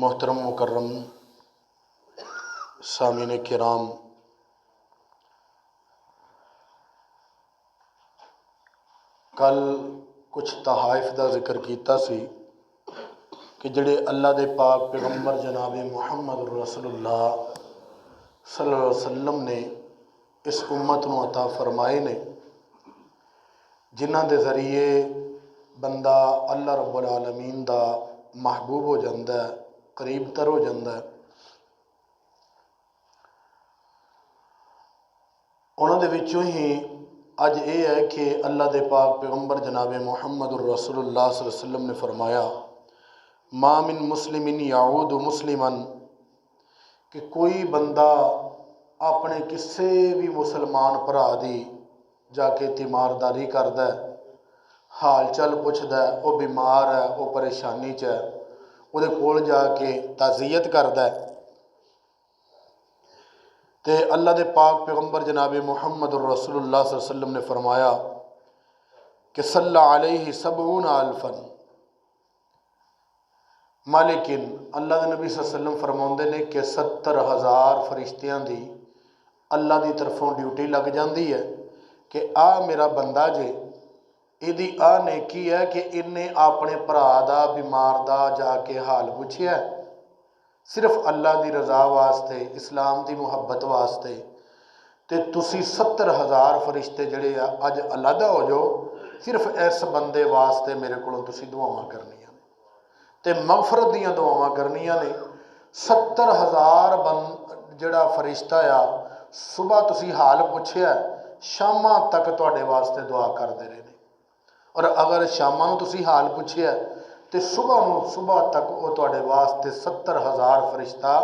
मोहतरम मुकर्रम सामीन किराम, कल कुछ तहाइफ का जिक्र किया सी कि जिहड़े अल्लाह दे पाक पैगंबर जनाब मुहम्मद रसूलुल्लाह सल्लल्लाहु अलैहि वसल्लम ने इस उम्मत नूं अता फरमाए ने, जिन्हां दे जरिए बंदा अल्लाह रब्बुल आलमीन दा महबूब हो जाता है, करीब तर हो जाता है। उन्हां दे विचों ही अज ये है कि अल्लाह दे पाक पैगंबर जनाब मुहम्मद रसूलुल्लाह सल्लल्लाहु अलैहि वसल्लम ने फरमाया, मा मिन मुस्लिमिन याऊद मुस्लिमन, कि कोई बंदा अपने किसी भी मुसलमान भरा दी जाके तीमारदारी करदा है, हाल चाल पुछदा है, वह बीमार है, वह परेशानी च है, उहदे कोल जाके ताज़ियत करदा है। ते अल्लाह दे पाक पैगंबर जनाब मुहम्मद रसूलुल्लाह सल्लल्लाहु अलैहि वसल्लम ने फरमाया कि सल्ला अलैहि सबऊन अल्फन मालिकिन, अल्लाह के नबी सल्लल्लाहु अलैहि वसल्लम फरमाउंदे ने कि 70,000 फरिश्तियां दी अल्लाह की तरफों ड्यूटी लग जाती है कि आ मेरा बंदा जे, इहदी आ नेकी है कि इन्हें अपने भरा दा बीमार दा जाके हाल पुछया, सिर्फ अल्लाह की रज़ा वास्ते, इस्लाम की मुहब्बत वास्ते। तो तुसी 70,000 फरिश्ते जड़े अज अलहदा हो जाओ, सिर्फ इस बंदे वास्ते मेरे को तुसी दुआवां करनियां ने, तो मगफरत दियां दुआवां करनियां ने। 70,000 जड़ा फरिश्ता आ, सुबह तुसी हाल पुछया, शामां तक तुहाडे वास्ते दुआ करते रहे ने, और अगर शामां नूं तुसी हाल पुछया तो सुबह तक वो तुहाडे वास्ते 70,000 फरिश्ता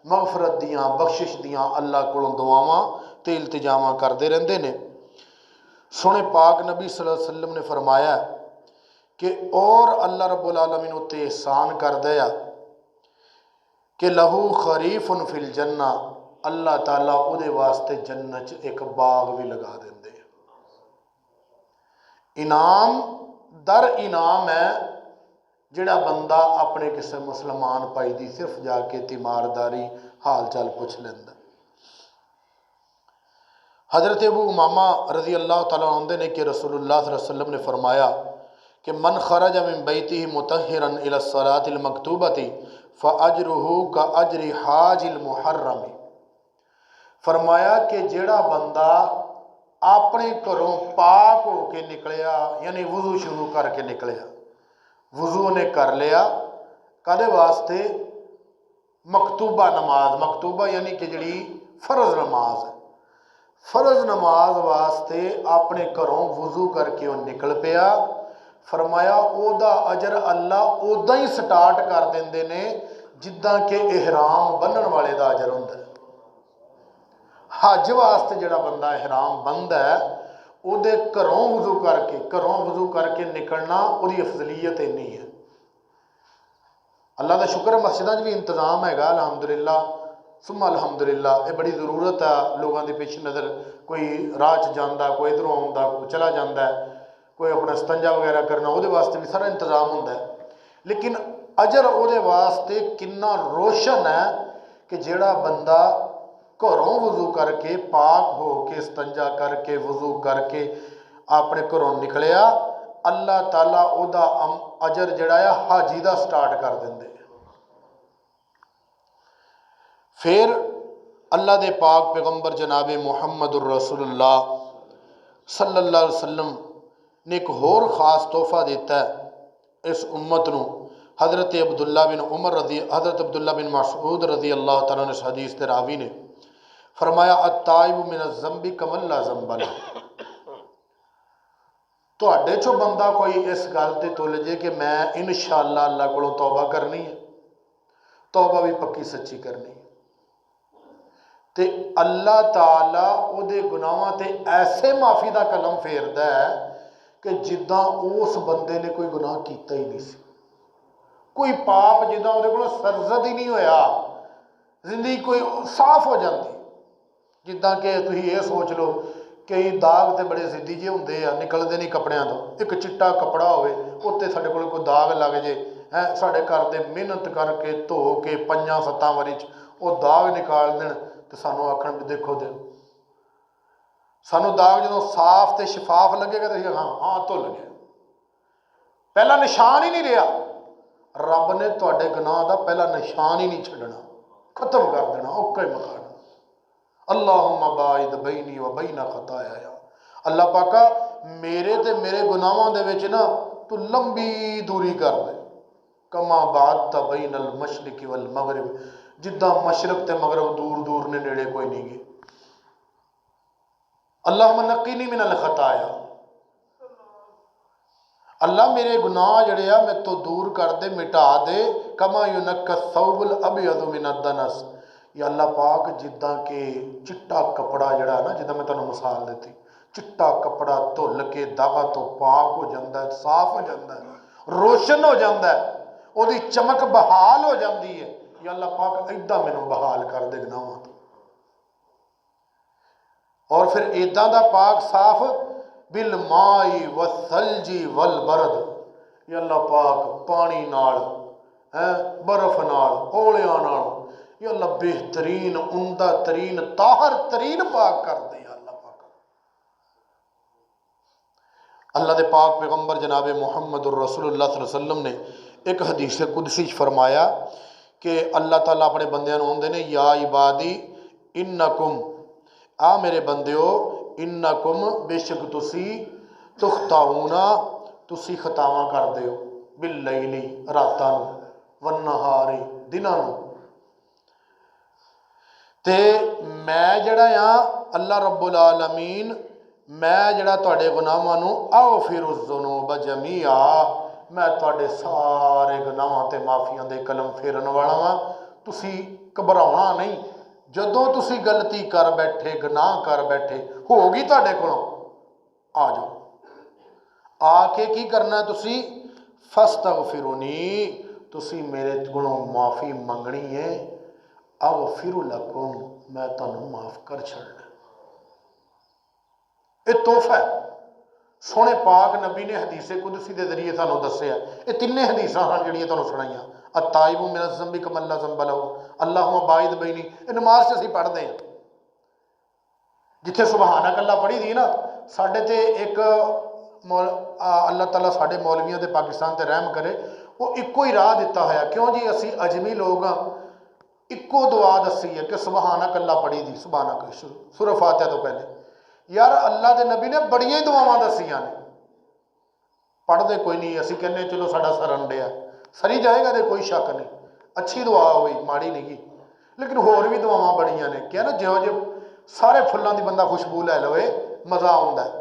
मगफरत दियां, बख्शिश दियां अल्लाह कोलों दुआवां ते इल्तिजामां करते रहंदे ने। सोने पाक नबी सल्लल्लाहु अलैहि वसल्लम ने फरमाया कि और अल्लाह रब्बुल आलमीन उत्ते एहसान करदे आ कि लहू खरीफुन फिल जन्ना, अल्लाह ताला उहदे वास्ते जन्नत च एक बाग भी लगा देंदे। इनाम दर इनाम है जिहड़ा बंदा अपने किसी मुसलमान भाई की सिर्फ जाके तीमारदारी हाल चाल पुछ लैंदा। हज़रत अबू उमामा रज़ी अल्लाह तआला अन्हु ने कि रसूलुल्लाह सल्लल्लाहु अलैहि वसल्लम ने फरमाया कि मन खरज मिन बैतिही मुतहिरन इला सलातिल मकतूबती फ़अजरुहु का अजरि हाजिल मुहर्रमी। फरमाया कि जिहड़ा बंदा अपने घरों पाक होके निकलिया, यानी वुज़ू शुरू करके निकलिया, वुज़ू ने कर लिया, कदे वास्ते? मकतूबा नमाज, मकतूबा यानी कि जिहड़ी फर्ज नमाज है, फर्ज नमाज वास्ते अपने घरों वुज़ू करके वह निकल पिया। फरमाया ओदा अजर अल्लाह उदा ही स्टार्ट कर देंदे ने जिद्दां कि इहराम बन्नण वाले दा अजर हुंदा है। हज वास्ते जिहड़ा बंदा इहराम बंदा है, उहदे घरों वुज़ू करके निकलना उहदी अफजलीयत इन्नी है। अल्लाह का शुक्र मस्जिदां भी इंतजाम है, अलहमदुलिल्लाह सुम्मा अलहमदुलिल्लाह। ये बड़ी ज़रूरत है लोगों के पेश नज़र, कोई राह च जांदा, कोई इधरों आउंदा, कोई चला जाता है, कोई अपना स्तंजा वगैरह करना, वो वास्ते भी सारा इंतजाम होंदा है। लेकिन अजर वो वास्ते कितना रोशन है कि जिहड़ा बंदा घरों वुज़ू करके पाक हो के स्तंजा करके वुज़ू करके अपने घरों निकलिया, अल्लाह ताला उहदा अजर जिहड़ा है हाजी दा स्टार्ट कर देंदे। फिर अल्लाह दे पाक पैगंबर जनाब मुहम्मद रसूलुल्लाह सल्लल्लाहु अलैहि वसल्लम ने एक होर खास तोहफा दिता है इस उम्मत नूं। हज़रत अब्दुल्ला बिन मसूद रज़ी अल्लाह तआला ने हदीस के रावी ने फरमाया, अत्ताइब मिन ज़ंबी कमन ला ज़ंब लहू। तुहाडे चों बंदा कोई इस गल ते तुल जे कि मैं इंशाअल्लाह अल्लाह कोलों तौबा करनी है, तौबा भी पक्की सच्ची करनी है, ते अल्लाह ताला उहदे गुनाहां ते ऐसे माफ़ी दा कलम फेरदा है कि जिद्दां उस बंदे ने कोई गुनाह कीता ही नहीं सी, कोई पाप जिद्दां उहदे कोलों सरजद ही नहीं होया, जिंदगी कोई साफ हो जाती। जिद्दां कि तुसीं ये सोच लो, कई दाग तो बड़े जिद्दी जे होंदे आ, निकलते नहीं कपड़ियां तो, एक चिट्टा कपड़ा होवे उत्ते साडे कोल कोई दाग लग जे है साढ़े घर दे मेहनत करके धो के 5-7 वारी वो दाग निकाल देन तो सानू आखण भी देखो दे सानू दाग जो साफ तो शफाफ लगेगा तो हाँ हाँ धुल गया, पहला निशान ही नहीं रहा। रब ने तुहाडे गुनाह का पहला निशान ही नहीं छड्डना, खत्म कर देना, ओके मकाना। अल्लाहुम्मा बाइद बैनी व बैन खताया, अल्लाह पाका मेरे ते मेरे गुनाहों दे विच ना तू लंबी दूरी कर दे। कमा बादत बैनल मशरिक वल मगरिब, जिद्दां मशरक ते मगरब दूर दूर ने, नेड़े कोई नहीं गे। अल्लाहुम्मा नक्कीनी मिनल खताया, अल्लाह मेरे गुनाह जड़े आ मेरे तो दूर कर दे, मिटा दे। कमा युनक्का सौबुल अबयदु मिनद दनस, या अल्लाह पाक जिद्दां के चिट्टा कपड़ा जड़ा ना, जिद्दां मैं तुहानूं मिसाल दी, चिट्टा कपड़ा धुल के दागा तो पाक हो जाता है, साफ हो जाता है, रोशन हो जाता है, उसकी चमक बहाल हो जाती है। या अल्लाह पाक इदा मैनू बहाल कर दे गुनाहां तो। और फिर इदा दा पाक साफ बिल माई व सलजी वल बरद, या अल्लाह पाक पानी नाल है, बर्फ नाल, ओलियां नाल, या अल्लाह बेहतरीन उमदा तरीन ताहर तरीन पाक कर दे। अल्लाह पाक अल्लाह दे पाक पैगंबर जनाब मुहम्मद रसूलुल्लाह सल्लल्लाहु अलैहि वसल्लम ने एक हदीस कुदसी फरमाया कि अल्लाह ताला अपने बंदियां नूं आंदे ने, या इबादी इन्नकुम, आ मेरे बंदिओ, इन्नकुम बेशक तुसी, तुखताऊना तुसी खतावां करदे हो, बिल लैली रातां नूं, वन नहारी दिनां नूं, ते मैं जड़ा आ अल्लाह रब्बुल आलमीन, मैं जड़ा तुहाडे गुनाहां नूं आओ फिर उस ज़ुनूब जमीआ, मैं तुहाडे सारे गुनाहां ते माफियां दे कलम फेरन वाला वां। तुसी घबराउणा नहीं, जदों तुसी गलती कर बैठे, गुनाह कर बैठे, होगी तुहाडे कोलों, आ जाओ, आके की करना तुसी, फस्तगफिरूनी, तुसी मेरे कोलों माफ़ी मंगनी है, अगफिर लकुम, मैं तुहानूं माफ़ कर छड़ना। ये तोहफा है सोहने पाक नबी ने हदीसे कुदसी के जरिए सानूं दस्सिया। ये तिन्ने हदीसां हैं जिहड़ियां तुहानूं सुणाईयां, अताइबु मिनज़ ज़ंबि कमन ला ज़ंब लहू, अल्लाहुम्मा बाइद बैनी, ये नमाज से असीं पढ़ते हैं। जिथे सुबहानक अल्लाह पढ़ी दी ना, साडे ते एक अल्लाह ताला साडे मौलवियां दे पाकिस्तान ते रहम करे, वो इक्को ही राह दिता होया। क्यों जी, असीं अजमी लोग हाँ, इक्को दुआ दसी है कि सुबहानक अल्लाह पढ़ी दी, सुबहानक सूरह फातिहा तो पहले। यार अल्लाह के नबी ने बड़ियां ही दुआवां दसियां ने, पढ़ते कोई नहीं, असीं कहने चलो साडा सर अंडिया, सरी जाएगा तो कोई शक नहीं, अच्छी दुआ हुई, माड़ी नहीं गी, लेकिन होर भी दुआवां बड़ियां ने। क्या ना, जिहो जे सारे फुल्लां दी बंदा खुशबू लै लवे मज़ा आउंदा है,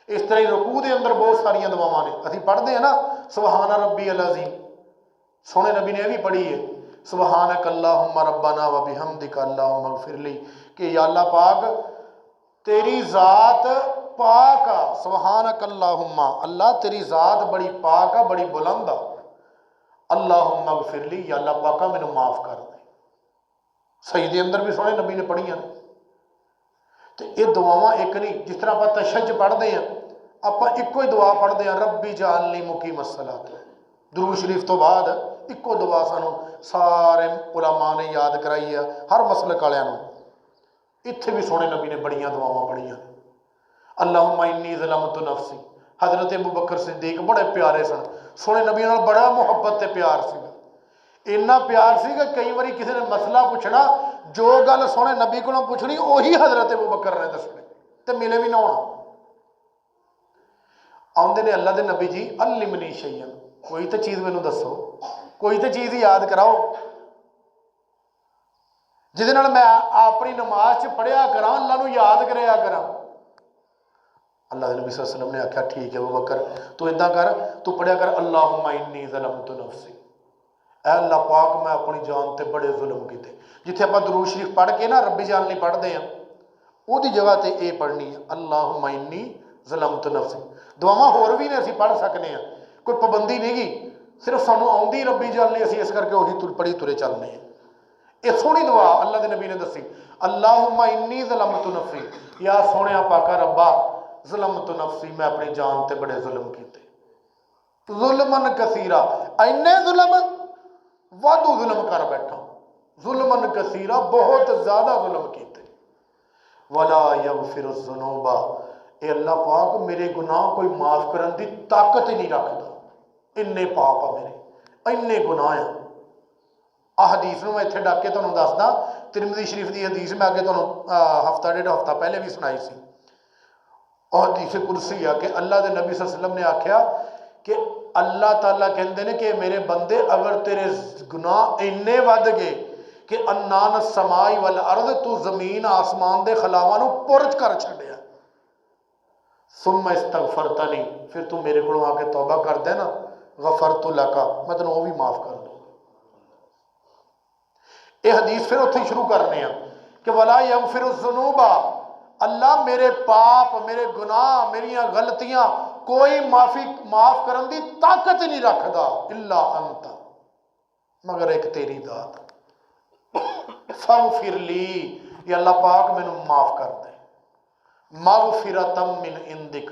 इस तरह ही रुकू दे अंदर बहुत सारियां दुआवां ने। असीं पढ़ते हैं ना सुबहान रब्बी अल अज़ीम, सोहने नबी ने यह भी पढ़ी है, सुबहानक अल्लाहुम्मा रब्बना व बिहम्दिका अल्लाहुम्मा अग़फ़िरली, कि या अल्लाह पाक तेरी ज़ात पाक आ, सुबहानक अल्लाहुम्मा, अल्लाह तेरी ज़ात बड़ी पाक आ, बड़ी बुलंद आ, अल्लाहुम्मा अग़फ़िरली, या अल्लाह पाका मैनू माफ़ कर दे। सही दे अंदर भी सोहने नबी ने पढ़ियां ने। तो ये दुआवां एक नहीं, जिस तरह आप तशहज्जुद पढ़ते हैं, आप इक्को ही दुआ पढ़ते हैं, रब्बी जालनी मुकीमस सलात, दुरूद शरीफ तो बाद इक्को दुआ सानू सारे उलमा ने याद कराई है, हर मसलक वालियां नूं। इत्थे भी सोहने नबी ने बड़ियां दुआवां पढ़ियां। अल्लाहुम्मा इन्नी ज़लमतु नफ्सी, हज़रत अबू बकर सिद्दीक बड़े प्यारे सन, सोहने नबी नाल बड़ा मुहब्बत ते प्यार सीगा, इन्ना प्यार सी कि कई बार किसी ने मसला पुछना, जो गल सोहने नबी कोलों पुछनी उही हज़रत अबू बकर ने दसनी, ते मिले भी ना होना। आउंदे ने अल्लाह दे नबी जी, अल्लिमनी शैयन, कोई तो चीज़ मैनू दसो, कोई तो चीज़ याद कराओ जिहदे नाल मैं अपनी नमाज च पढ़िया करा, अल्लाह नूं याद कराया करा। अल्लाह के नबी सल्लल्लाहु अलैहि वसल्लम ने आख्या, ठीक है अबू बकर, तू इदां कर, तू पढ़िया कर अल्लाहुम्मा इन्नी ज़लमतु नफ्सी, ऐ अल्लाह पाक मैं अपनी जान ते बड़े जुल्म किए। जिथे आप दरूद शरीफ पढ़ के ना रब्बी जालनी पढ़ते हैं, ਉਹਦੀ जगह ਤੇ ਇਹ पढ़नी है अल्लाहुम्मा इन्नी ज़लमतु नफ्सी। दुआवां होर भी ने असीं पढ़ सकते हैं, कोई पाबंदी नहीं गी, सिर्फ सानू आउंदी रब्बी जालनी, असीं इस करके उही पढ़ी तुरे चलने हैं। ये सोहनी दुआ अल्लाह के नबी ने दसी, अल्लाहुम्मा इन्नी ज़लमतु नफ्सी, या सोहणिया पाका रब्बा ज़लमतु नफ्सी, मैं अपनी जान ते बड़े जुल्म किए। जुल्मन कसीरा, इन्ने जुल्म, वाधू जुल्म कर बैठा, जुल्मन कसीरा, बहुत ज्यादा जुल्म किए। वला यगफिर ज़ुनूबा, ए अल्लाह पाक मेरे गुनाह कोई माफ करन दी ताकत ही नहीं रखता, इन्ने पाप आ मेरे, इन्ने गुनाह आ। आ हदीस में मैं इत्थे डक के तुहानूं दसदा, तिरमिज़ी शरीफ की हदीस मैं अगे तुहानूं हफ्ता डेढ़ हफ्ता पहले भी सुनाई सी। और हदीस कुदसी आ कि अल्लाह के नबी सल्लल्लाहु अलैहि वसल्लम ने आख्या कि अल्लाह ताला कहते हैं कि मेरे बंदे अगर तेरे गुनाह इन्ने वध गए कि अन्नान समाई वल अर्द, तू जमीन आसमान के खलावां नूं पुरज कर छड्या, सुम्मा इस्तगफरतनी, फिर तू मेरे को आके तौबा कर दे ना, गफरतु लका, मैं तेनों वो भी माफ कर दूँ। ये हदीस फिर उत्थे शुरू करने कि वला यगफिरु ज़ुनूबा, अल्लाह मेरे पाप, मेरे गुनाह, मेरिया गलतियां कोई माफ करन दी ताकत ही नहीं रखता, इल्ला अंता, मगर एक तेरी दात। फगफिर ली, या अल्लाह पाक मैनू माफ कर दे, मगफिरतम मिन इंदिक,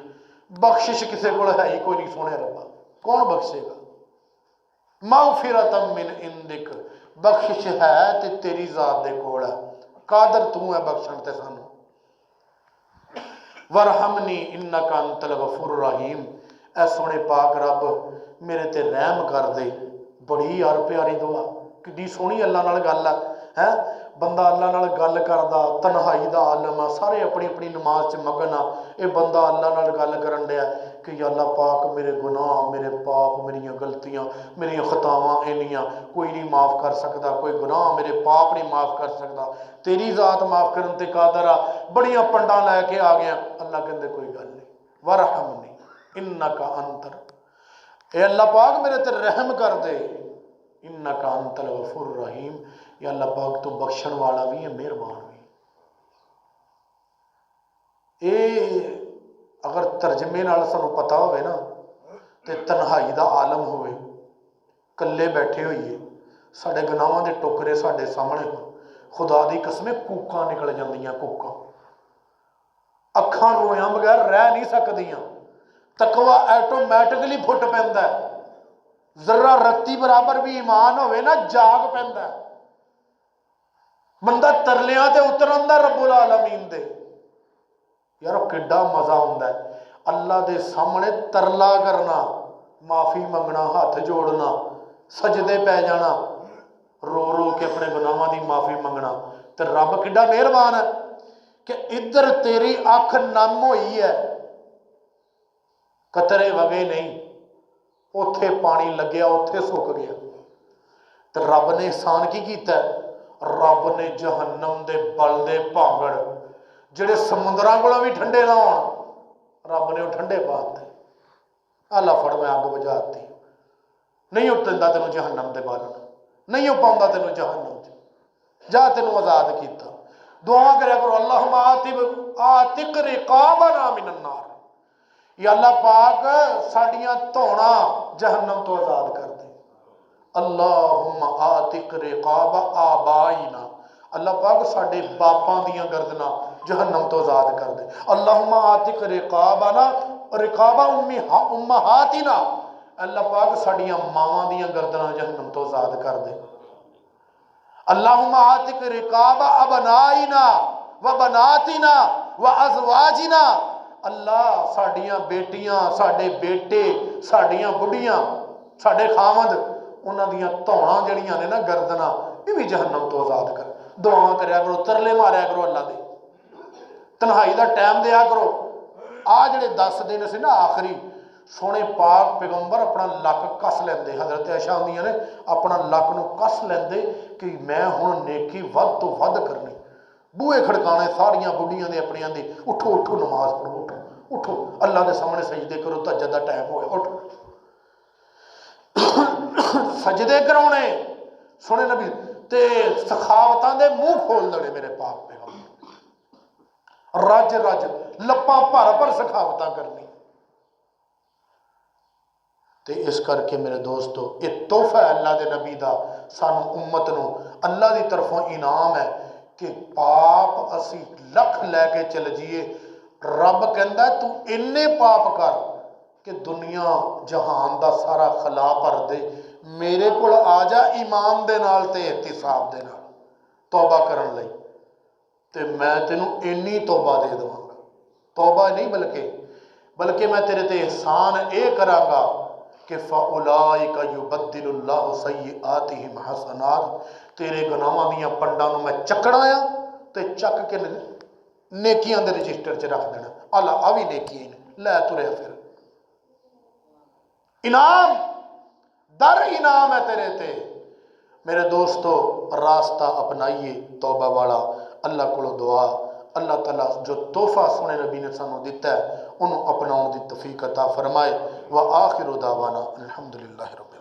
बख्शिश किसी को है ही कोई नहीं, सोने रब्बा कौन बख्शेगा, मगफिरतम मिन इंदिक, बख्शिश है ते तेरी जात दे कोल है, कादर तू है बख्शण ते सानू। वरहमनी इन्नका अंतल गफूर रहीम, ऐ सोने पाक रब मेरे ते रहम कर दे। बड़ी यार प्यारी दुआ, कितनी सोहनी अल्लाह नाल गल है, बंदा अल्लाह नाल गल करदा, तन्हाई दा आलम आ, सारे अपनी अपनी नमाज च मगन आ, ये बंदा अल्लाह नाल गल करन दिया कि अल्लाह पाक मेरे गुनाह, मेरे पाप, मेरिया गलतियां, मेरिया खतावां इन्नियां कोई नहीं माफ़ कर सकता, कोई गुनाह मेरे पाप नहीं माफ़ कर सकता, तेरी जात माफ़ करन ते कादर आ। बड़िया पंडा लैके आ गया, अल्लाह कहते कोई गल नहीं, वरहमनी इन्नका अंतर, ए अल्लाह पाक मेरे ते रहम कर दे, इन्नका अंतल गफूर रहीम, या अल्लाह पाक तो बख्शण वाला भी है, मेहरबान भी। ये अगर तर्जमे नाल सानू पता होवे ना, तो तन्हाई दा आलम होवे, कल्ले बैठे होइए, साडे गुनाहां दे टोकरे साडे सामने हो, खुदा दी कसमें कूकां निकल जांदियां, कूकां, अखां रोयां बगैर रह नहीं सकदियां, तकवा ऐटोमैटिकली फुट पैंदा है, जरा रत्ती बराबर भी ईमान होवे ना, जाग पैंदा है बंदा, तरलियां ते उतरन दा रब्बुल आलमीन दे। यार किड्डा मजा आउंदा है अल्लाह दे सामने तरला करना, माफ़ी मंगना, हाथ जोड़ना, सजदे पै जाना, रो रो के अपने गुनाहां दी माफ़ी मंगना, ते रब किड्डा मेहरबान है कि इधर तेरी अख नम होई है, कतरे वगे नहीं, उत्थे पानी लग्या, उत्थे सुक गया, तो रब ने एहसान की कीता, रब ने जहन्नम दे बल दे भांगड़ ਜਿਹੜੇ समुद्रां कोलों भी ठंडे ना हो, रब ने वो ठंडे पाते, आला फड़ मैं अग बुझाती, नहीं उतरदा तेनों जहन्नम दे बालन, नहीं हो पाਉਂਦਾ तेनों जहन्नम च, जा तेनों आज़ाद किया। दुआ करया करो, अल्लाहुम्मा आतिक रिकाबना मिनन नार, या अल्लाह पाक साडियां धौणा जहन्नम तो आज़ाद कर दे। अल्लाहुम्मा आतिक रिकाब आबाइना, अल्लाह पाक साडे बापां दियां गर्दना जहन्नम तो आज़ाद कर दे। अल्लाहुम्मा आतिक रिकाबाना रिकाबा उम्महातिना, अल्लाह पाक साडियां मावां दियां गर्दना जहन्नम तो आज़ाद कर दे। अल्लाहुम्मा आतिक रिकाबा अबनाइना व बनातिना व अज़वाजिना, अल्लाह साडियां बेटियां, साडे बेटे, साडियां बुढ़ियां, साडे खावंद, उन्हां दियां धौणां जड़ियां ने ना गर्दना, ये भी जहन्नम तो आज़ाद कर। दुआ करया करो, तरले मारिया करो, अल्लाह दे तन्हाई का टाइम दिया करो। आ जिहड़े 10 दिन से ना आखिरी, सोने पाक पैगंबर अपना लक कस लेंदे, हजरत आयशा आंदियां ने अपना लक नूं कस लेंदे कि मैं हुण नेकी वध तो वध करनी, बूहे खड़काने सारियां बुढ़ियां दे अपनियां दे, उठो उठो नमाज पढ़ो, उठो उठो अल्लाह के सामने सजदे करो, तहज्जुद का टाइम हो गया, उठो सजदे कराने, सोने नबी ते सखावतां दे मुंह खोल देने मेरे पाक पैगंबर, रज रज लप्पां भर भर सखावतां करनी। तो इस करके मेरे दोस्तों, ये तोहफा है अल्लाह के नबी का सानू उम्मत नू, अल्लाह की तरफों इनाम है कि पाप असी लख लैके चल जाइए, रब कहता तू इन्ने पाप कर कि दुनिया जहान का सारा खला भर दे, मेरे को आ जा ईमान दे नाल ते एहतिसाब दे नाल तौबा करन लई, ते मैं तेनू इन्नी तौबा दे देवांगा। तौबा नहीं बल्कि मैं तेरे ते एहसान ये करांगा कि फ़उलाइका युबद्दिलुल्लाहु सय्यिआतिहिम हसनात, तेरे गुनाहां दीयां पंडां नूं मैं चकना आ ते चक के नेकियां दे रजिस्टर च रख देना। अला आ भी नेकी लै तुरया फिर, इनाम दर इनाम है तेरे ते। मेरे दोस्तों, रास्ता अपनाइए तौबा वाला। अल्लाह को दुआ, अल्लाह ताला जो तोहफा सोने नबी ने सानू दिता है उन्होंने अपनाने की तौफीक अता फरमाए। व आखिर दावाना अल्हम्दुलिल्लाहि रब्बिल